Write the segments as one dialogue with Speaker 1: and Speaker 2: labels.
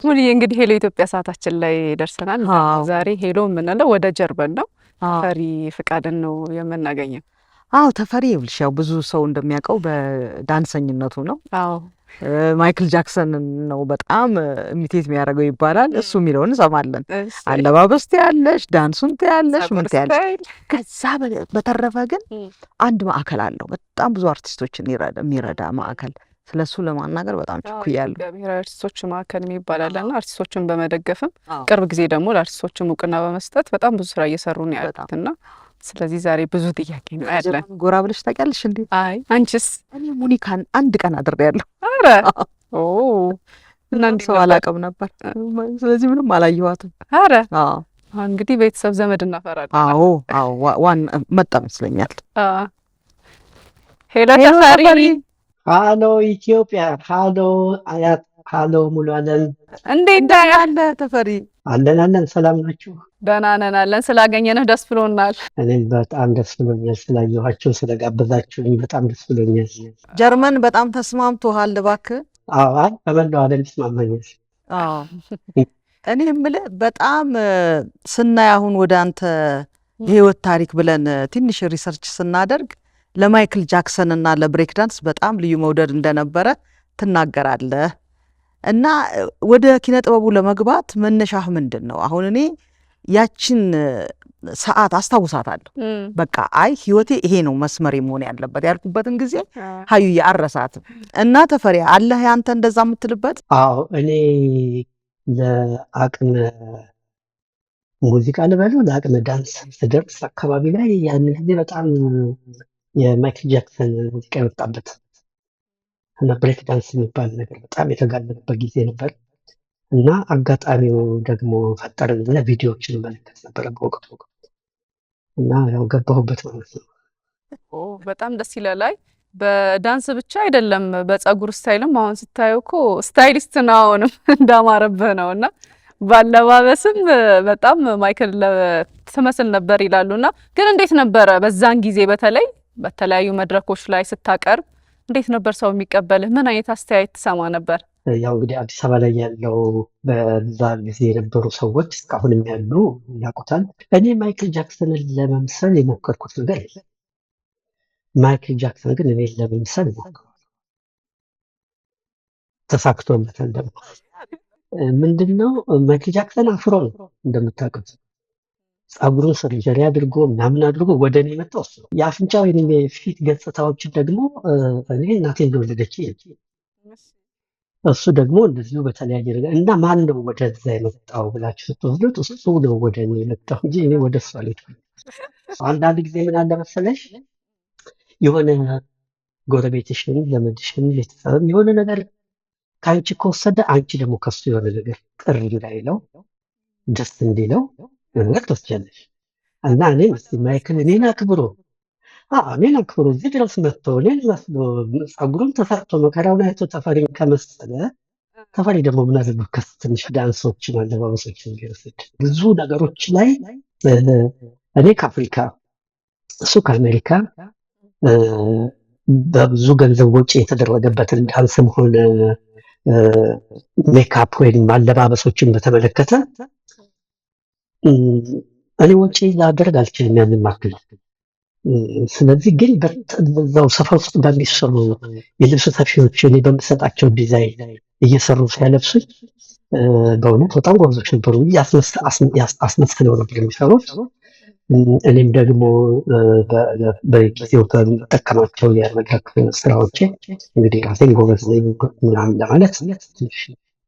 Speaker 1: ሙሉዬ እንግዲህ ሄሎ ኢትዮጵያ ሰዓታችን ላይ ደርሰናል።
Speaker 2: አዎ
Speaker 1: ዛሬ ሄሎ የምንለው ወደ ጀርመን ነው።
Speaker 2: አዎ
Speaker 1: ፈሪ ፍቃድን ነው የምናገኘው።
Speaker 2: አዎ ተፈሪ ይኸውልሽ፣ ያው ብዙ ሰው እንደሚያውቀው በዳንሰኝነቱ ነው።
Speaker 1: አዎ
Speaker 2: ማይክል ጃክሰን ነው በጣም ኢሚቴት የሚያደርገው ይባላል። እሱ የሚለውን እንሰማለን።
Speaker 1: እሰይ
Speaker 2: አለባበስ ትያለሽ፣ ዳንሱን ትያለሽ፣
Speaker 1: ጸጉር
Speaker 2: ምን ትያለሽ።
Speaker 1: ስታይል
Speaker 2: ከዛ በተረፈ ግን አንድ ማዕከል አለው በጣም ብዙ አርቲስቶችን የሚረዳ ማዕከል። ስለሱ ለማናገር በጣም ቸኩያለሁ።
Speaker 1: የኢትዮጵያ ብሔራዊ አርቲስቶች ማዕከል የሚባል አለና አርቲስቶችን በመደገፍም
Speaker 2: አዎ
Speaker 1: ቅርብ ጊዜ ደግሞ ለአርቲስቶችም እውቅና በመስጠት በጣም ብዙ ስራ እየሰሩ ነው
Speaker 2: በጣም
Speaker 1: ያሉት እና ስለዚህ ዛሬ ብዙ ጥያቄ ነው ያለን።
Speaker 2: ጀርመን ጎራ ብለሽ ታውቂያለሽ እንዴ?
Speaker 1: አይ አንቺስ?
Speaker 2: እኔ ሙኒካን አንድ ቀን አድሬያለሁ።
Speaker 1: አረ ኦ እና
Speaker 2: ምንም
Speaker 1: እንዴት
Speaker 2: ሰው
Speaker 1: ነበር?
Speaker 2: አላውቅም ነበር። ስለዚህ ምንም አላየኋትም።
Speaker 1: አረ
Speaker 2: አዎ
Speaker 1: እንግዲህ ቤተሰብ ዘመድ እናፈራለን።
Speaker 2: አዎ አዎ ዋን መጣ ይመስለኛል።
Speaker 1: ሄሎ
Speaker 2: ሄሎ
Speaker 1: ተፈሪ
Speaker 2: ተፈሪ፣
Speaker 3: ሃሎ ኢትዮጵያ፣ ሃሎ አያት፣ ሃሎ ሙሉ አለም።
Speaker 1: እንዴት
Speaker 2: እንደምን
Speaker 1: ነህ?
Speaker 2: አለ ተፈሪ?
Speaker 3: አለን ሰላም ናችሁ?
Speaker 1: ደህና ነን አለን። ስላገኘንህ ደስ ብሎናል።
Speaker 3: እኔም በጣም ደስ ብሎኛል ስላየኋችሁ፣ ስለጋበዛችሁኝ በጣም ደስ ብሎኛል።
Speaker 2: ጀርመን በጣም ተስማምቶሃል እባክህ?
Speaker 3: አዎ በመላው ዓለም ይስማማኛል።
Speaker 2: አዎ እኔ የምልህ በጣም ስናይ አሁን ወደ አንተ የህይወት ታሪክ ብለን ትንሽ ሪሰርች ስናደርግ ለማይክል ጃክሰን እና ለብሬክ ዳንስ በጣም ልዩ መውደድ እንደነበረ ትናገራለህ። እና ወደ ኪነ ጥበቡ ለመግባት መነሻህ ምንድን ነው? አሁን እኔ ያችን ሰዓት አስታውሳታለሁ። በቃ አይ ህይወቴ ይሄ ነው መስመሬ መሆን ያለበት ያልኩበትን ጊዜ ሀዩዬ አረሳትም። እና ተፈሪ አለህ ያንተ እንደዛ የምትልበት?
Speaker 3: አዎ እኔ ለአቅመ ሙዚቃ ልበለው ለአቅመ ዳንስ ስደርስ አካባቢ ላይ ያንን ጊዜ በጣም የማይክል ጃክሰን ሙዚቃ የወጣበት እና ብሬክ ዳንስ የሚባል ነገር በጣም የተጋለጠበት ጊዜ ነበር እና አጋጣሚው ደግሞ ፈጠረንና ቪዲዮዎችን መለከት ነበረ በወቅቱ እና ያው ገባሁበት ማለት ነው።
Speaker 1: በጣም ደስ ይላል። አይ በዳንስ ብቻ አይደለም በጸጉር ስታይልም አሁን ስታየው እኮ ስታይሊስት ነው አሁንም እንዳማረብህ ነው እና ባለባበስም በጣም ማይክል ትመስል ነበር ይላሉና ግን እንዴት ነበረ በዛን ጊዜ በተለይ በተለያዩ መድረኮች ላይ ስታቀርብ እንዴት ነበር ሰው የሚቀበልህ? ምን አይነት አስተያየት ትሰማ ነበር?
Speaker 3: ያው እንግዲህ አዲስ አበባ ላይ ያለው በዛ ጊዜ የነበሩ ሰዎች እስካሁንም ያሉ ያውቁታል። እኔ ማይክል ጃክሰንን ለመምሰል የሞከርኩት ነገር የለም። ማይክል ጃክሰን ግን እኔ ለመምሰል ሞክሯል፣ ተሳክቶለታል። ደግሞ ምንድነው ማይክል ጃክሰን አፍሮ ነው እንደምታውቁት፣ ጸጉሩን ሰርጀሪ አድርጎ ምናምን አድርጎ ወደ እኔ የመጣው እሱ ነው። የአፍንጫው የፊት ገጽታዎችን ደግሞ እኔ እናቴ እንደወለደች እሱ ደግሞ እንደዚሁ በተለያየ ነገር እና ማን ነው ወደዛ የመጣው ብላችሁ ስትወስዱት እሱ ነው ወደ እኔ የመጣው እንጂ እኔ ወደ እሱ አልሄድኩም። አንዳንድ ጊዜ ምን አለ መሰለሽ የሆነ ጎረቤትሽን፣ ዘመድሽን፣ ቤተሰብም የሆነ ነገር ከአንቺ ከወሰደ አንቺ ደግሞ ከሱ የሆነ ነገር ቅር እንዳይለው ደስ እንዲለው ነገር ትወስጃለሽ እና እኔም እስኪ ማይክል እኔን አክብሮ እኔን አክብሮ እዚህ ድረስ መጥቶ እኔን መስሎ ጸጉሩን ተሰርቶ መከራውን አይቶ ተፈሪን ከመሰለ ተፈሪ ደግሞ ምን አለበት ከሱ ትንሽ ዳንሶችን አለባበሶችን ቢወስድ ብዙ ነገሮች ላይ እኔ ከአፍሪካ እሱ ከአሜሪካ በብዙ ገንዘብ ወጪ የተደረገበትን ዳንስም ሆነ ሜካፕ ወይም አለባበሶችን በተመለከተ እኔ ወጪ ላደርግ አልችልም ያንን ማክል። ስለዚህ ግን በዛው ሰፈር ውስጥ በሚሰሩ የልብስ ሰፊዎች እኔ በምሰጣቸው ዲዛይን እየሰሩ ሲያለብሱኝ በእውነት በጣም ጎበዞች ነበሩ። አስመስለው ነበር የሚሰሩት። እኔም ደግሞ በጊዜው በጠቀማቸው የመድረክ ስራዎቼ እንግዲህ ራሴን ጎበዝ ምናምን ለማለት ትንሽ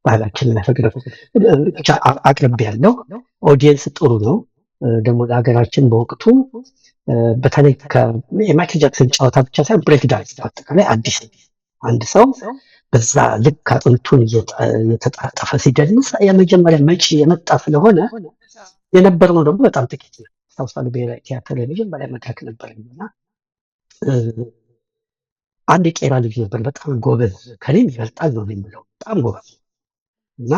Speaker 3: ባህላችንን ያፈቅደ ብቻ አቅርቤ ያለው ኦዲየንስ ጥሩ ነው። ደግሞ ለሀገራችን በወቅቱ በተለይ የማይክል ጃክሰን ጨዋታ ብቻ ሳይሆን ብሬክ ዳንስ በአጠቃላይ አዲስ አንድ ሰው በዛ ልክ አጥንቱን እየተጣጠፈ ሲደንስ የመጀመሪያ መጪ የመጣ ስለሆነ የነበርነው ደግሞ በጣም ጥቂት ነው። አስታውሳለሁ ብሔራዊ ቲያትር የመጀመሪያ መድረክ ነበረኝና አንድ የቄራ ልጅ ነበር በጣም ጎበዝ፣ ከኔም ይበልጣል ነው የሚለው በጣም ጎበዝ እና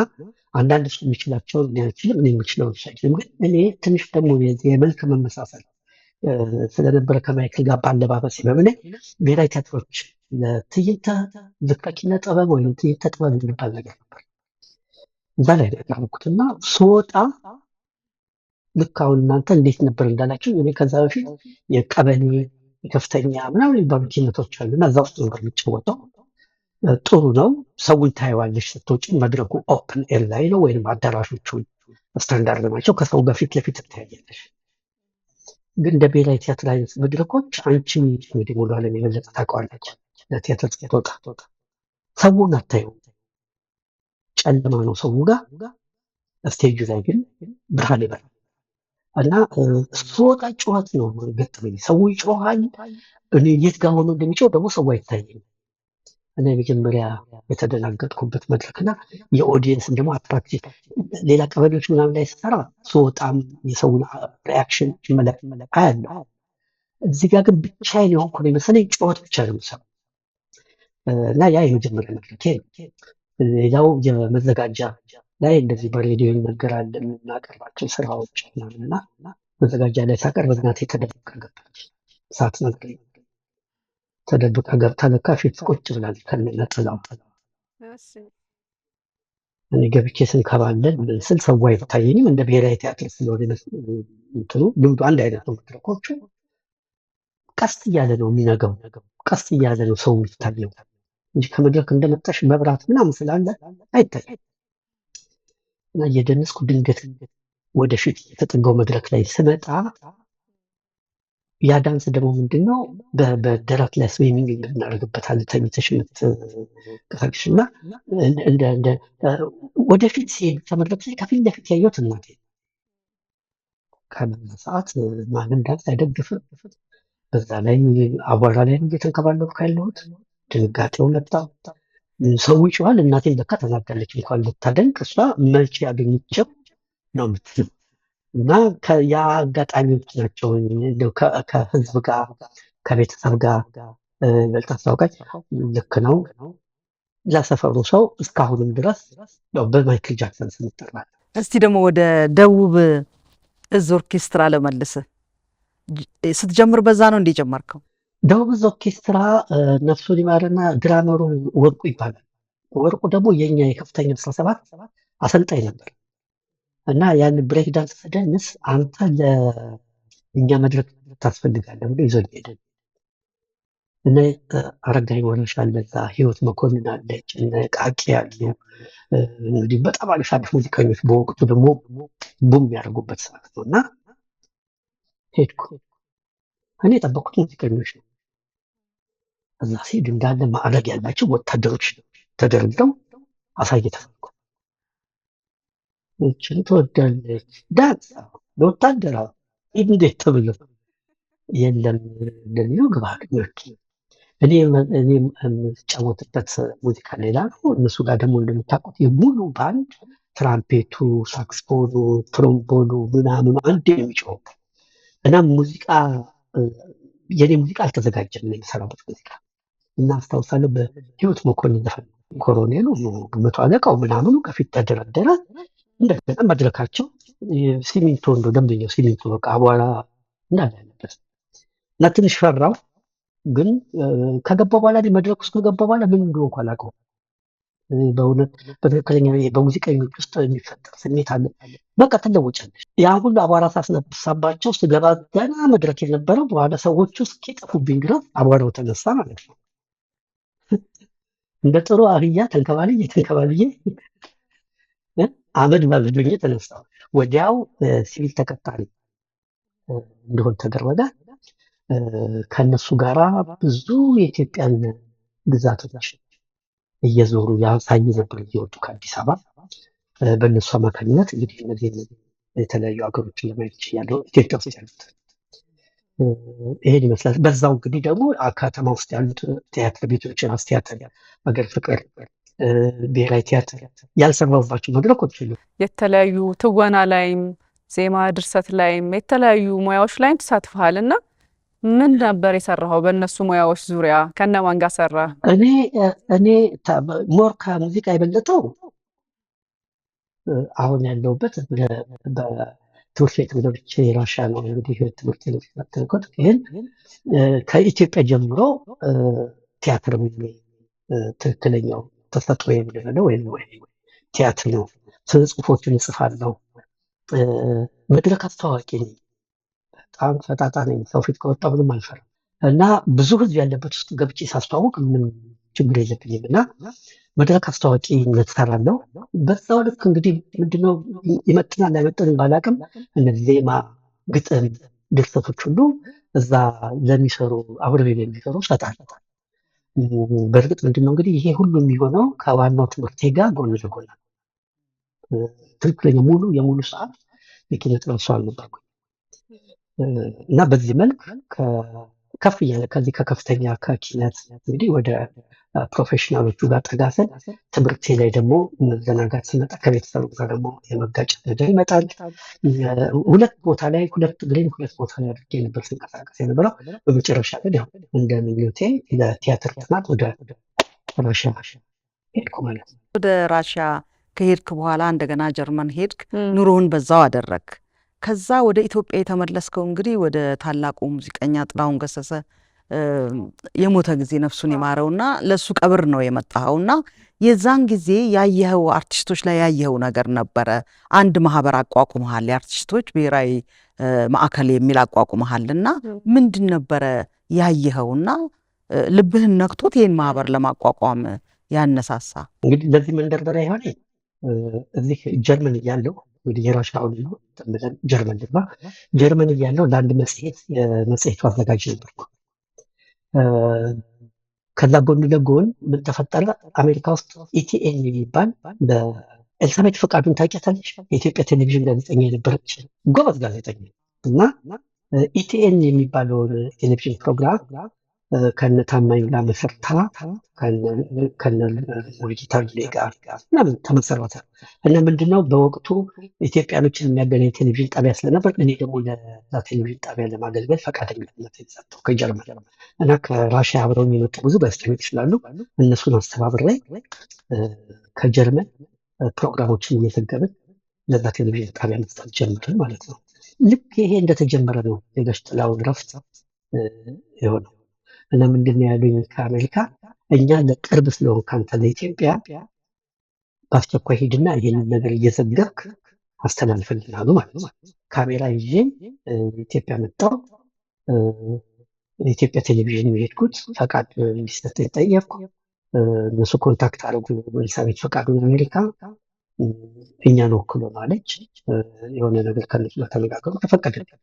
Speaker 3: አንዳንድ እሱ የሚችላቸውን እኔ አልችልም፣ እኔ የምችለው አይችልም። ግን እኔ ትንሽ ደግሞ የመልክ መመሳሰል ስለነበረ ከማይክል ጋር ባለባበስ በምን ብሔራዊ ቲያትሮች ለትዕይንተ ኪነ ጥበብ ወይም ትዕይንተ ጥበብ የሚባል ነገር ነበር እዛ ላይ ነው ያቀረብኩትና ስወጣ ልክ አሁን እናንተ እንዴት ነበር እንዳላችሁ እኔ ከዛ በፊት የቀበሌ የከፍተኛ ምናምን የሚባሉ ቲነቶች አሉ እና እዛ ውስጥ ነበር የሚጫወተው። ጥሩ ነው። ሰውን ታየዋለሽ ስትወጪ። መድረኩ ኦፕን ኤር ላይ ነው ወይም አዳራሾቹ ስታንዳርድ ናቸው። ከሰው ጋር ፊት ለፊት ትታያለሽ። ግን እንደ ብሔራዊ ቲያትር አይነት መድረኮች አንቺ እንግዲህ ሙሉ ዓለም የበለጠ ታውቀዋለች። ለቲያትር ስትወጣ ሰውን አታየው፣ ጨለማ ነው ሰው ጋር። ስቴጁ ላይ ግን ብርሃን ይበራል እና ስወጣ ጩኸት ነው ገጠመኝ። ሰው ይጮሃል። እኔ የት ጋር ሆኖ እንደሚጮህ ደግሞ ሰው አይታየኝ እና የመጀመሪያ የተደናገጥኩበት መድረክና የኦዲየንስን ደግሞ አትራክቲቭ ሌላ ቀበሌዎች ምናምን ላይ ስሰራ ስወጣም የሰውን ሪያክሽን አያለሁ። እዚህ ጋር ግን ብቻዬን የሆንኩ ነው የመሰለኝ። ጩኸት ብቻ ነው የምሰማው እና ያ የመጀመሪያ መድረኬ ነው። ሌላው የመዘጋጃ ላይ እንደዚህ በሬዲዮ ይነገራል የምናቀርባቸው ስራዎች ምናምንና መዘጋጃ ላይ ሳቀርብ እናቴ ተደብቃ ገባች። ሳትነግረኝ ተደብቃ ገብታ ለካ ፊት ቁጭ ብላለች ከነጥላው። እኔ ገብቼ ስንከባለን ምን ስል ሰው አይታየኝም። እንደ ብሔራዊ ቲያትር ስለሆነ እንትኑ ልምዱ አንድ አይነት ነው። መድረኮቹ ቀስ እያለ ነው የሚነገው፣ ቀስ እያለ ነው ሰው የሚታየው እንጂ ከመድረክ እንደመጣሽ መብራት ምናምን ስላለ አይታይም። እና እየደነስኩ ድንገት ወደፊት የተጠጋው መድረክ ላይ ስመጣ ያ ዳንስ ደግሞ ምንድነው በደረት ላይ ስዊሚንግ እናደርግበታለን። ተኝተሽ የምትቀሳቅሽ እና ወደፊት ሲሄድ ከመድረክ ላይ ከፊት ለፊት ያየሁት እናቴ ከበዛ ሰዓት ማንም ዳንስ አይደግፍም። በዛ ላይ አቧራ ላይ ነው እየተንከባለልኩ ያለሁት። ድንጋጤው መጣ። ሰው ይጮሃል። እናቴን ለካ ተናዳለች እንኳን ልታደንቅ እሷ መቼ ያገኘችው ነው የምትለው። እና ያ አጋጣሚዎች ናቸው ከህዝብ ጋር ከቤተሰብ ጋር በልጣ አስታውቃኝ። ልክ ነው ለሰፈሩ ሰው እስካሁንም ድረስ በማይክል ጃክሰን ስም ይጠራል።
Speaker 2: እስቲ ደግሞ ወደ ደቡብ እዝ ኦርኬስትራ ለመልስ። ስትጀምር በዛ ነው እንዴ ጀመርከው?
Speaker 3: ደቡብ እዝ ኦርኬስትራ ነፍሱን ይማርና ድራመሩ ወርቁ ይባላል። ወርቁ ደግሞ የኛ የከፍተኛ 17 አሰልጣኝ ነበር እና ያን ብሬክ ዳንስ ስደንስ አንተ ለእኛ መድረክ ታስፈልጋለህ ብሎ ይዞኝ ሄደ። እና አረጋኝ ወረሽ አለ እዛ፣ ህይወት መኮንን አለች፣ እነ ቃቂ ያሉ እንግዲህ በጣም አሪፍ አሪፍ ሙዚቀኞች በወቅቱ ደግሞ ቡም ያደርጉበት ሰዓት ነው። እና ሄድኩ። እኔ የጠበቅኩት ሙዚቀኞች ነው። እዛ ሲሄድ እንዳለ ማዕረግ ያላቸው ወታደሮች ተደርገው አሳይተው እችን ትወዳለች ዳንስ ለወታደራ እንዴት ተብሎ የለም እንደሚለው ግባግኞች። እኔ የምጫወትበት ሙዚቃ ሌላ ነው። እነሱ ጋር ደግሞ እንደምታውቁት የሙሉ ባንድ ትራምፔቱ፣ ሳክስፎኑ፣ ትሮምቦኑ ምናምኑ አንድ የሚጮው እና ሙዚቃ የኔ ሙዚቃ አልተዘጋጀም። የሚሰራበት ሙዚቃ እና አስታውሳለሁ በህይወት መኮንን ዘፈን ኮሎኔሉ መቶ አለቃው ምናምኑ ከፊት ተደረደረ። እንደገና መድረካቸው ሲሚንቶ እንደ ደንበኛው ሲሚንቶ በቃ አቧራ እንዳለ ያለበት እና ትንሽ ፈራው። ግን ከገባ በኋላ መድረክ ውስጥ ከገባ በኋላ ምን እንደሆንኩ አላውቀውም። በእውነት በትክክለኛ በሙዚቀኞች ውስጥ የሚፈጠር ስሜት አለ። በቃ ትለወጫለሽ። ያ ሁሉ አቧራ ሳስነሳባቸው ስገባ ገና መድረክ የነበረው በኋላ ሰዎቹ እስኪጠፉብኝ ድረስ አቧራው ተነሳ ማለት ነው። እንደ ጥሩ አህያ ተንከባልዬ አመድ ባብዶኝ ተነሳው። ወዲያው ሲቪል ተቀጣሪ እንደሆን ተደረገ። ከነሱ ጋራ ብዙ የኢትዮጵያን ግዛቶች እየዞሩ ያሳዩ ነበር እየወጡ ከአዲስ አበባ። በእነሱ አማካኝነት እንግዲህ እነዚህ የተለያዩ ሀገሮችን ለማየት ይችላሉ። ኢትዮጵያ ውስጥ ያሉት ይሄን ይመስላል። በዛው እንግዲህ ደግሞ ከተማ ውስጥ ያሉት ቲያትር ቤቶች፣ ራስ ቲያትር፣ ሀገር ፍቅር፣ ብሔራዊ ቲያትር ያልሰራሁባቸው መድረኮች የሉም።
Speaker 1: የተለያዩ ትወና ላይም ዜማ ድርሰት ላይም የተለያዩ ሙያዎች ላይም ተሳትፈሃል እና ምን ነበር የሰራኸው በእነሱ ሙያዎች ዙሪያ? ከነማን ጋር ሰራ?
Speaker 3: እኔ ሞር ከሙዚቃ የበለጠው አሁን ያለሁበት በትምህርት ቤት ገብቼ ራሻ ነው እንግዲህ ትምህርት ቤት የተመረኩት። ግን ከኢትዮጵያ ጀምሮ ቲያትር ትክክለኛው ተሰጥኦ የምንለው ወይም ቲያትር ነው። ስነ ጽሁፎችን እጽፋለሁ። መድረክ አስተዋዋቂ ነኝ። በጣም ፈጣጣ ነኝ። ሰው ፊት ከወጣ ምንም አልፈራም እና ብዙ ህዝብ ያለበት ውስጥ ገብቼ ሳስተዋውቅ ምንም ችግር የለብኝም እና መድረክ አስተዋዋቂነት እሰራለሁ። በዛው ልክ እንግዲህ ምንድነው ይመጥናል አይመጥንም ባላቅም እነዚህ ዜማ፣ ግጥም፣ ድርሰቶች ሁሉ እዛ ለሚሰሩ አብረው የሚሰሩ እሰጣለሁ። በእርግጥ ምንድነው እንግዲህ ይሄ ሁሉ የሚሆነው ከዋናው ትምህርቴ ጋር ጎን ለጎን ነው። ትክክለኛ የሙሉ ሰዓት የኪነ ጥበብ ሰው አልነበርኩም እና በዚህ መልክ ከፍ እያለ ከዚህ ከከፍተኛ ከኪነት እንግዲህ ወደ ፕሮፌሽናሎቹ ጋር ጠጋሰን ትምህርቴ ላይ ደግሞ መዘናጋት ሲመጣ ከቤተሰቡ ጋር ደግሞ የመጋጨት ነገር ይመጣል። ሁለት ቦታ ላይ ሁለት ቦታ ላይ አድርጌ ነበር ስንቀሳቀስ የነበረው። በመጨረሻ ግን ያው እንደ ምኞቴ ለቲያትር ጥናት ወደ ራሽያ ሄድኩ ማለት ነው።
Speaker 2: ወደ ራሽያ ከሄድክ በኋላ እንደገና ጀርመን ሄድክ፣ ኑሮውን በዛው አደረግ። ከዛ ወደ ኢትዮጵያ የተመለስከው እንግዲህ ወደ ታላቁ ሙዚቀኛ ጥላሁን ገሰሰ የሞተ ጊዜ ነፍሱን ይማረውና ለሱ ቀብር ነው የመጣኸውና የዛን ጊዜ ያየኸው አርቲስቶች ላይ ያየኸው ነገር ነበረ። አንድ ማህበር አቋቁመሃል፣ የአርቲስቶች ብሔራዊ ማዕከል የሚል አቋቁመሃልና ምንድን ነበረ ያየኸውና ልብህን ነክቶት ይህን ማህበር ለማቋቋም ያነሳሳ?
Speaker 3: እንግዲህ ለዚህ መንደርደሪያ የሆነ እዚህ ጀርመን እያለሁ እንግዲህ የራሻውን ነው ብለን ጀርመን ልባ ጀርመን እያለሁ ለአንድ መጽሔቱ አዘጋጅ ነበርኩ። ከዛ ጎን ለጎን ምን ተፈጠረ? አሜሪካ ውስጥ ኢቲኤን የሚባል በኤልሳቤት ፈቃዱን ታውቂያታለሽ? የኢትዮጵያ ቴሌቪዥን ጋዜጠኛ የነበረች ጎበዝ ጋዜጠኛ እና ኢቲኤን የሚባለውን ቴሌቪዥን ፕሮግራም ከነ ታማኝ ላመሰርታ ከነ ሙሉጌታ ጋር ምናምን ተመሰረተ እና ምንድነው በወቅቱ ኢትዮጵያኖችን የሚያገናኝ ቴሌቪዥን ጣቢያ ስለነበር እኔ ደግሞ ለዛ ቴሌቪዥን ጣቢያ ለማገልገል ፈቃደኝነት የተሰጠው ከጀርመን እና ከራሽያ አብረው የመጡ ብዙ ጋዜጠኞች ስላሉ እነሱን አስተባብሬ ከጀርመን ፕሮግራሞችን እየዘገብን ለዛ ቴሌቪዥን ጣቢያ መስጠት ጀምርን ማለት ነው። ልክ ይሄ እንደተጀመረ ነው የጋሽ ጥላሁን ረፍት የሆነው እና ምንድነው ያሉኝ ከአሜሪካ እኛ ለቅርብ ስለሆንክ አንተ ለኢትዮጵያ በአስቸኳይ ሂድና ይሄንን ነገር እየዘገብክ አስተላልፍልን አሉ ማለት ነው። ካሜራ ይዤ ኢትዮጵያ መጣሁ። የኢትዮጵያ ቴሌቪዥን የሄድኩት ፈቃድ እንዲሰጠኝ ጠየቅኩ። እነሱ ኮንታክት አደረጉ ኤልሳቤት ፈቃዱን አሜሪካ እኛን ወክሎ ማለች የሆነ ነገር ከነሱ ጋር ተነጋገሩ፣ ተፈቀደልኝ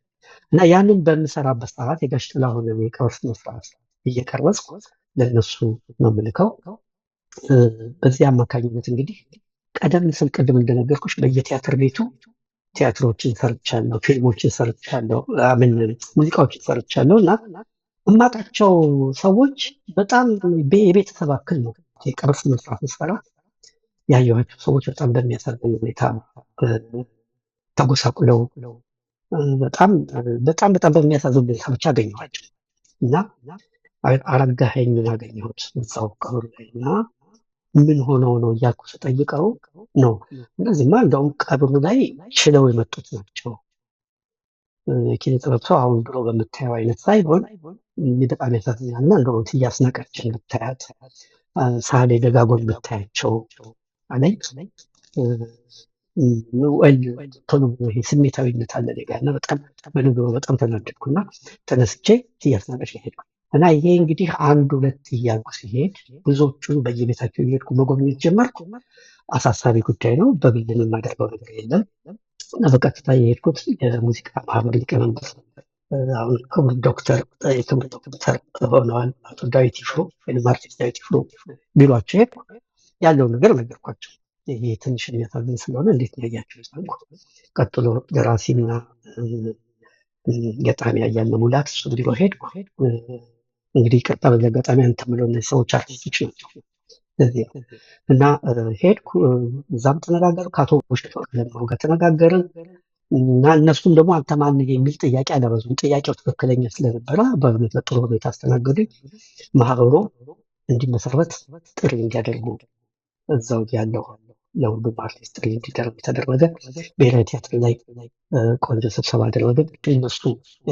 Speaker 3: እና ያንን በምሰራበት ሰዓት የጋሽ ጥላሁን የቀብር ስነ ስርዓት እየቀረጽኩ ለነሱ ነው የምልከው። በዚህ አማካኝነት እንግዲህ ቀደም ስል ቅድም እንደነገርኩሽ በየቲያትር ቤቱ ቲያትሮችን ሰርቻለሁ፣ ፊልሞችን ሰርቻለሁ፣ ሙዚቃዎችን ሰርቻለሁ እና እማጣቸው ሰዎች በጣም የቤተሰብ አክል ነው። የቀብር ስነ ስርዓት ስሰራ ያየኋቸው ሰዎች በጣም በሚያሳዝን ሁኔታ ተጎሳቁለው በጣም በሚያሳዝን ሁኔታ ብቻ አገኘኋቸው እና አረጋኸኝን አገኘሁት እዛው ቀብሩ ላይ እና ምን ሆነው ነው እያልኩ ስጠይቀው ነው እነዚህማ እንደውም ቀብሩ ላይ ችለው የመጡት ናቸው። የኪነ ጥበብ ሰው አሁን ድሮ በምታየው አይነት ሳይሆን በጣም ያሳዝናል እና እንደውም እያስነቀችን ብታያት ሳሌ ደጋጎን ብታያቸው አለኝ። ቶሎ ይሄ ስሜታዊነት አለ ጋ እና በጣም በንግግሩ በጣም ተናደድኩና ተነስቼ እያስናቀች ሄድኩ እና ይሄ እንግዲህ አንድ ሁለት እያልኩ ሲሄድ ብዙዎቹን በየቤታቸው እየሄድኩ መጎብኘት ጀመርኩ። አሳሳቢ ጉዳይ ነው። በግል የማደርገው ነገር የለም እና በቀጥታ የሄድኩት የሙዚቃ ማህበር ሊቀመንበር አሁን ክቡር ዶክተር ሆነዋል አቶ ዳዊት ይፍሩ ወይም አርቲስት ዳዊት ይፍሩ ቢሏቸው ሄድኩ። ያለውን ነገር ነገርኳቸው። ይሄ ትንሽ የሚያሳዝን ስለሆነ እንዴት ነው ያያችሁት አልኩ። ቀጥሎ ደራሲና ገጣሚ ያያለ ሙላት እሱ ቢሮ ሄድኩ። እንግዲህ ይቅርታ በዚህ አጋጣሚ አንተ የምለው እነዚህ ሰዎች አርቲስቶች ናቸው እና ሄድኩ። እዛም ተነጋገሩ ከአቶ ውሸቱ አለማው ጋር ተነጋገርን እና እነሱም ደግሞ አንተ ማን የሚል ጥያቄ አላበዙም። ጥያቄው ትክክለኛ ስለነበረ በእውነት በጥሩ ሁኔታ አስተናገዱኝ። ማህበሩ እንዲመሰረት ጥሪ እንዲያደርጉ እዛው ያለው ለሁሉም አርቲስት ጥሪ እንዲደረግ ተደረገ። ብሔራዊ ቲያትር ላይ ቆንጆ ስብሰባ አደረገ። እነሱ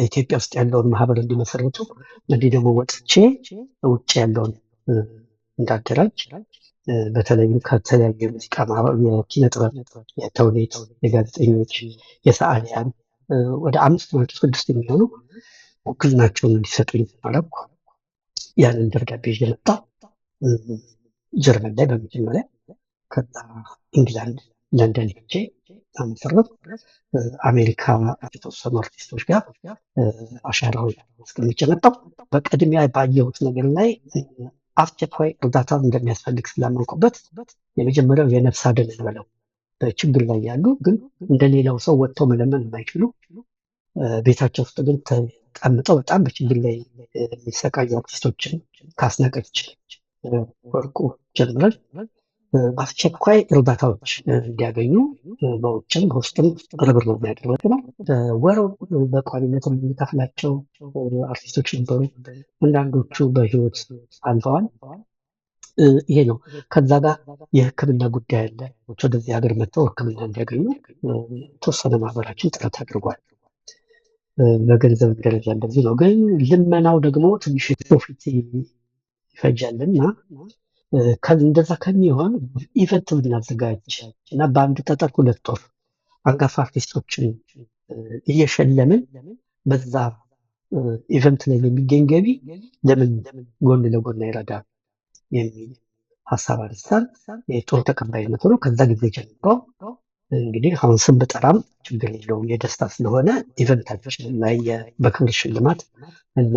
Speaker 3: ኢትዮጵያ ውስጥ ያለውን ማህበር እንዲመሰርቱ እንዲህ ደግሞ ወጥቼ ውጭ ያለውን እንዳደራጅ በተለይም ከተለያዩ የሙዚቃ የኪነ ጥበብ፣ የተውኔት፣ የጋዜጠኞች፣ የሰዓሊያን ወደ 5 6 የሚሆኑ ውክልናቸውን እንዲሰጡኝ አደረኩ። ያንን ደብዳቤ ይዤ መጣሁ ጀርመን ላይ በመጀመሪያ፣ ከዛ ኢንግላንድ ለንደን ሄጄ አመሰረትኩ። አሜሪካ የተወሰኑ አርቲስቶች ጋር አሻራውን አስቀምጬ መጣሁ። በቅድሚያ ባየሁት ነገር ላይ አስቸኳይ እርዳታ እንደሚያስፈልግ ስላመንኩበት የመጀመሪያው የነፍስ አድን እንበለው በችግር ላይ ያሉ ግን እንደሌላው ሰው ወጥተው መለመን የማይችሉ ቤታቸው ውስጥ ግን ተቀምጠው በጣም በችግር ላይ የሚሰቃዩ አርቲስቶችን ከአስናቀች ወርቁ ጀምረን በአስቸኳይ እርዳታዎች እንዲያገኙ በውጭም በውስጥም ርብርብ የሚያደርግ ነው። ወር በቋሚነት የሚከፍላቸው አርቲስቶች ነበሩ። አንዳንዶቹ በህይወት አልፈዋል። ይሄ ነው። ከዛ ጋር የሕክምና ጉዳይ አለ። ወደዚህ ሀገር መጥተው ሕክምና እንዲያገኙ የተወሰነ ማህበራችን ጥረት አድርጓል። በገንዘብ ደረጃ እንደዚህ ነው። ግን ልመናው ደግሞ ትንሽ ፕሮፊት ይፈጃልና እንደዛ ከሚሆን ኢቨንት ብናዘጋጅ እና በአንድ ጠጠር 2 ወር አንጋፋ አርቲስቶችን እየሸለምን በዛ ኢቨንት ላይ የሚገኝ ገቢ ለምን ጎን ለጎን አይረዳም የሚል ሀሳብ አነሳን። የጥሩ ተቀባይነት ሆኖ ከዛ ጊዜ ጀምሮ እንግዲህ አሁን ስም ብጠራም ችግር የለውም የደስታ ስለሆነ ኢቨንታችን ላይ በክብር ሽልማት እነ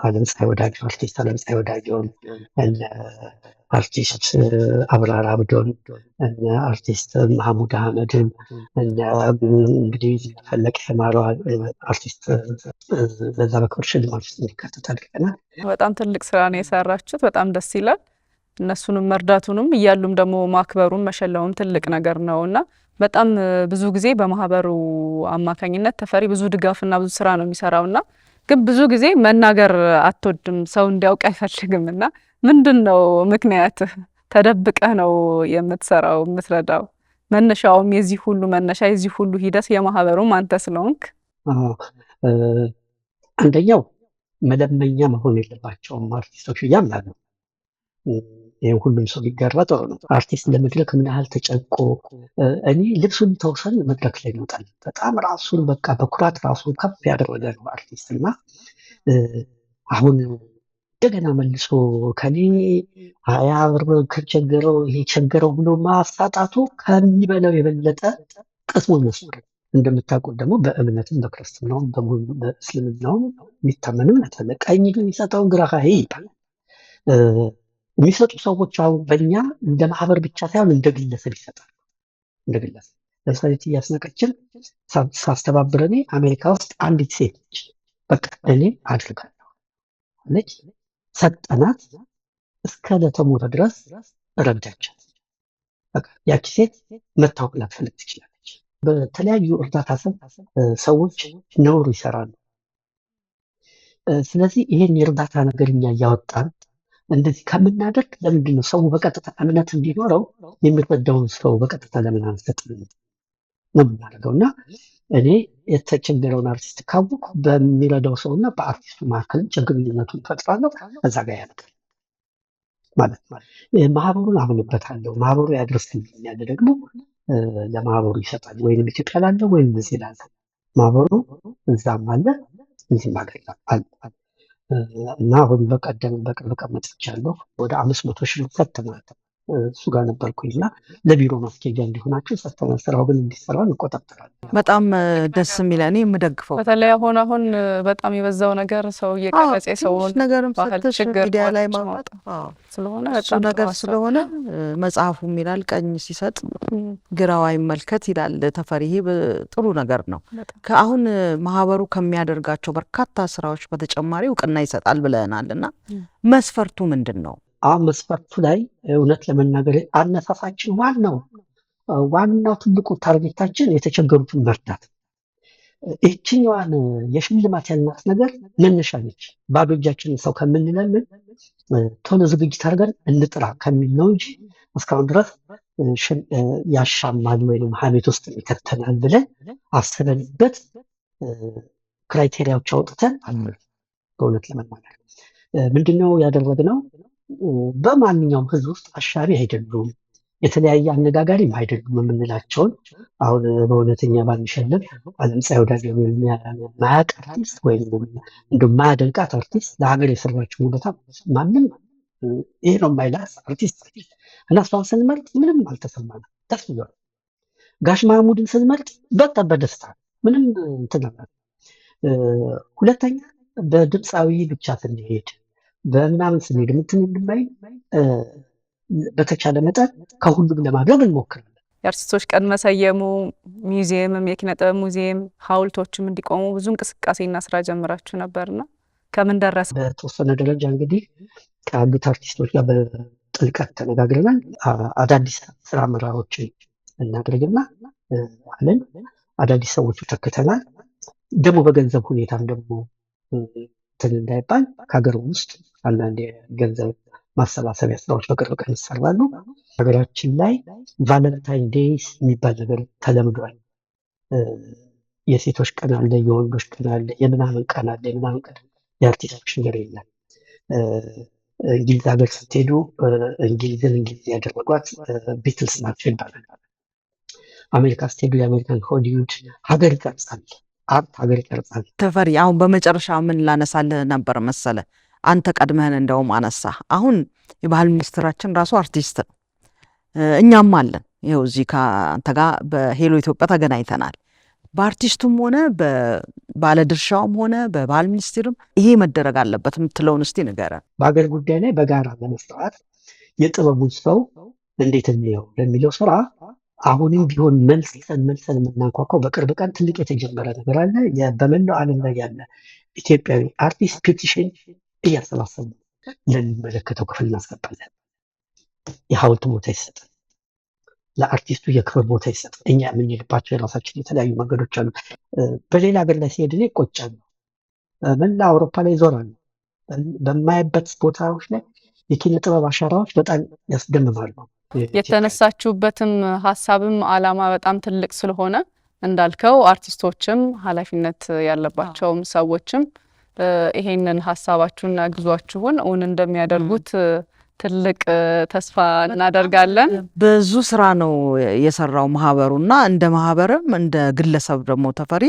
Speaker 3: አለምፀሐይ ወዳጆ አርቲስት አለምፀሐይ ወዳጆን እነ አርቲስት አብራር አብዶን እነ አርቲስት መሐሙድ አህመድን እነ እንግዲህ ፈለቀ የማረው አርቲስት በዛ በክብር ሽልማት ውስጥ እንዲካተት አድርገናል።
Speaker 1: በጣም ትልቅ ስራ ነው የሰራችሁት። በጣም ደስ ይላል። እነሱንም መርዳቱንም እያሉም ደግሞ ማክበሩን መሸለሙም ትልቅ ነገር ነውና በጣም ብዙ ጊዜ በማህበሩ አማካኝነት ተፈሪ ብዙ ድጋፍና ብዙ ስራ ነው የሚሰራውና ግን ብዙ ጊዜ መናገር አትወድም፣ ሰው እንዲያውቅ አይፈልግምና ምንድነው ምክንያትህ? ተደብቀህ ነው የምትሰራው የምትረዳው? መነሻውም የዚህ ሁሉ መነሻ የዚህ ሁሉ ሂደት የማህበሩም አንተ ስለሆንክ።
Speaker 3: አንደኛው መለመኛ መሆን የለባቸውም አርቲስቶች እያምናለሁ። ይህ ሁሉም ሰው ቢጋራ ጥሩ ነው። አርቲስት ለመድረክ ምን ያህል ተጨንቆ እኔ ልብሱን ተውሰን መድረክ ላይ ይወጣል። በጣም ራሱን በቃ በኩራት ራሱን ከፍ ያደረገ ነው አርቲስት እና አሁን እንደገና መልሶ ከኔ 20 ብር ከቸገረው ይሄ ቸገረው ብሎ ማሳጣቱ ከሚበላው የበለጠ ቅስሙ መስሎ እንደምታውቁት ደግሞ በእምነትም በክርስትናውም በእስልምናውም የሚታመንም አለ። ቀኝ የሚሰጠውን ግራ ይባላል። የሚሰጡ ሰዎች አሁን በእኛ እንደ ማህበር ብቻ ሳይሆን እንደ ግለሰብ ይሰጣል። እንደ ግለሰብ ለምሳሌ እያስናቀችን ሳስተባብር እኔ አሜሪካ ውስጥ አንዲት ሴት ነች። በቃ እኔ አድርጋለሁ አለች። ሰጠናት። እስከ ለተሞተ ድረስ ረዳቻት። በቃ ያቺ ሴት መታወቅ ላትፈልግ ትችላለች። በተለያዩ እርዳታ ሰዎች ነውር ይሰራሉ። ስለዚህ ይሄን የእርዳታ ነገር እኛ እያወጣን እንደዚህ ከምናደርግ ለምንድን ነው ሰው በቀጥታ እምነት እንዲኖረው የሚረዳውን ሰው በቀጥታ ለምን አንሰጥም ነው የምናደርገው። እና እኔ የተቸገረውን አርቲስት ካወቅኩ በሚረዳው ሰው እና በአርቲስቱ መካከል ችግርነቱን ፈጥራለሁ። እዛ ጋር ያደርጋል ማለት ማህበሩን አምንበታለሁ። ማህበሩ ያደርስልኛል ደግሞ ለማህበሩ ይሰጣል። ወይም ኢትዮጵያ ላለው ወይም እዚህ ላለው ማህበሩ እዛም አለ እዚህም አገኛል አለ እና አሁን በቀደም በቅርብ ቀን መጥቻለሁ። ወደ 500 ሺህ ፈተናል። እሱ ጋር ነበርኩኝ እና ለቢሮ ማስኬጃ እንዲሆናቸው ሰጥተናል። ስራው ግን እንዲሰራ እንቆጣጠራለን።
Speaker 2: በጣም ደስ የሚል እኔ የምደግፈው
Speaker 1: በተለይ አሁን በጣም የበዛው ነገር ሰው እየቀረጸ ሰውን
Speaker 2: ነገርም
Speaker 1: ባህል
Speaker 2: ስትሽ
Speaker 1: ችግር
Speaker 2: ሚዲያ ላይ ማውጣት
Speaker 1: ስለሆነ
Speaker 2: እሱ
Speaker 1: በጣም
Speaker 2: ነገር
Speaker 1: ተዋስቷል።
Speaker 2: ስለሆነ መጽሐፉም ይላል ቀኝ ሲሰጥ ግራው አይመልከት ይላል ተፈሪ። ይሄ ጥሩ ነገር ነው።
Speaker 1: በጣም
Speaker 2: ከአሁን ማህበሩ ከሚያደርጋቸው በርካታ ስራዎች በተጨማሪ እውቅና ይሰጣል ብለናል እና መስፈርቱ ምንድን ነው?
Speaker 3: አሁን መስፈርቱ ላይ እውነት ለመናገር አነሳሳችን ዋናው ትልቁ ታርጌታችን የተቸገሩትን መርዳት። ይህችኛዋን የሽልማት ያልናት ነገር መነሻ ነች። ባዶ እጃችንን ሰው ከምንለምን ቶሎ ዝግጅት አድርገን እንጥራ ከሚል ነው እንጂ እስካሁን ድረስ ያሻማል ወይም ሀሜት ውስጥ ይከተናል ብለን አስበንበት ክራይቴሪያዎች አውጥተን በእውነት ለመናገር ምንድነው ያደረግነው? በማንኛውም ህዝብ ውስጥ አሻሚ አይደሉም፣ የተለያየ አነጋጋሪም አይደሉም የምንላቸውን አሁን በእውነተኛ ባንሸልም አለምፀሐይ ወዳጆ ማያውቅ አርቲስት ወይም እንደ ማያደንቃት አርቲስት ለሀገር የሰራችው ውለታ ማንም ይሄ ነው የማይላት አርቲስት እና እሷን ስንመርጥ ምንም አልተሰማንም፣ ደስ ብሏል። ጋሽ ማህሙድን ስንመርጥ በጣም በደስታ ምንም እንትን ነበር። ሁለተኛ በድምፃዊ ብቻ ስንሄድ በምናምን ስንሄድ የምትንድማይ በተቻለ መጠን ከሁሉም ለማድረግ እንሞክራለን።
Speaker 1: የአርቲስቶች ቀን መሰየሙ፣ ሚውዚየምም የኪነ ጥበብ ሙዚየም ሐውልቶችም እንዲቆሙ ብዙ እንቅስቃሴና ስራ ጀምራችሁ ነበርና ከምን ደረሰ?
Speaker 3: በተወሰነ ደረጃ እንግዲህ ከአሉት አርቲስቶች ጋር በጥልቀት ተነጋግረናል። አዳዲስ ስራ ምራዎችን እናድርግና አለን። አዳዲስ ሰዎቹ ተክተናል። ደግሞ በገንዘብ ሁኔታም ደግሞ እንትን እንዳይባል ከሀገር ውስጥ አንዳንድ የገንዘብ ማሰባሰቢያ ስራዎች በቅርብ ቀን ይሰራሉ። ሀገራችን ላይ ቫለንታይን ዴይስ የሚባል ነገር ተለምዷል። የሴቶች ቀን አለ፣ የወንዶች ቀን አለ፣ የምናምን ቀን አለ፣ የምናምን ቀን የአርቲስቶች ነገር የለም። እንግሊዝ ሀገር ስትሄዱ እንግሊዝን እንግሊዝ ያደረጓት ቢትልስ ናቸው ይባላል። አሜሪካ ስትሄዱ የአሜሪካን ሆሊውድ ሀገር ይቀርጻል፣ አርት ሀገር ይቀርጻል።
Speaker 2: ተፈሪ አሁን በመጨረሻ ምን ላነሳልህ ነበር መሰለ፣ አንተ ቀድመህን እንደውም አነሳ። አሁን የባህል ሚኒስትራችን ራሱ አርቲስት ነው፣ እኛም አለን። ይኸው እዚህ ከአንተ ጋር በሄሎ ኢትዮጵያ ተገናኝተናል። በአርቲስቱም ሆነ በባለድርሻውም ሆነ በባህል ሚኒስቴርም ይሄ መደረግ አለበት የምትለውን እስቲ ንገረን።
Speaker 3: በሀገር ጉዳይ ላይ በጋራ ለመስራት የጥበቡን ሰው እንዴት እንየው ለሚለው ስራ አሁንም ቢሆን መልሰን የምናንኳኳው በቅርብ ቀን ትልቅ የተጀመረ ነገር አለ። በመላው ዓለም ላይ ያለ ኢትዮጵያዊ አርቲስት ፔቲሽን እያሰባሰቡ ለሚመለከተው ክፍል እናስገባለን። የሐውልት ቦታ ይሰጣል፣ ለአርቲስቱ የክብር ቦታ ይሰጣል። እኛ የምንሄድባቸው የራሳችን የተለያዩ መንገዶች አሉ። በሌላ ሀገር ላይ ሲሄድ እኔ እቆጫለሁ። መላ አውሮፓ ላይ ይዞራሉ። በማይበት ቦታዎች ላይ የኪነ ጥበብ አሻራዎች በጣም ያስደምማሉ።
Speaker 1: የተነሳችሁበትም ሀሳብም አላማ በጣም ትልቅ ስለሆነ እንዳልከው አርቲስቶችም ኃላፊነት ያለባቸውም ሰዎችም ይሄንን ሀሳባችሁና ጉዟችሁን እውን እንደሚያደርጉት ትልቅ ተስፋ እናደርጋለን።
Speaker 2: ብዙ ስራ ነው የሰራው ማህበሩና እንደ ማህበርም እንደ ግለሰብ ደግሞ ተፈሪ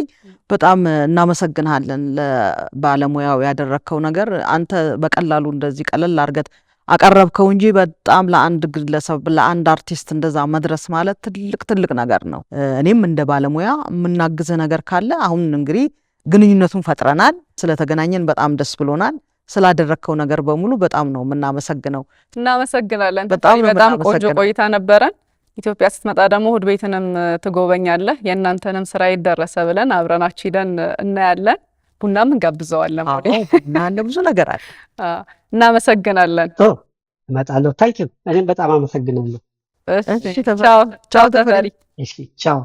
Speaker 2: በጣም እናመሰግናለን። ለባለሙያው ያደረከው ነገር አንተ በቀላሉ እንደዚህ ቀለል አድርገህ አቀረብከው እንጂ በጣም ለአንድ ግለሰብ ለአንድ አርቲስት እንደዛ መድረስ ማለት ትልቅ ነገር ነው። እኔም እንደ ባለሙያ የምናግዝ ነገር ካለ አሁን እንግዲህ ግንኙነቱን ፈጥረናል። ስለተገናኘን በጣም ደስ ብሎናል። ስላደረከው ነገር በሙሉ በጣም ነው የምናመሰግነው።
Speaker 1: እናመሰግናለን። በጣም ቆንጆ ቆይታ ነበረን። ኢትዮጵያ ስትመጣ ደግሞ እሑድ ቤትንም ትጎበኛለህ። የእናንተንም ስራ ይደረሰ ብለን አብረናችሁ ሂደን እናያለን። ቡናም እንጋብዘዋለን።
Speaker 2: እና ብዙ ነገር አለ።
Speaker 1: እናመሰግናለን።
Speaker 3: እመጣለሁ። ታንኪዩ። እኔም በጣም አመሰግናለሁ።
Speaker 1: ቻው ተፈሪ።
Speaker 3: ቻው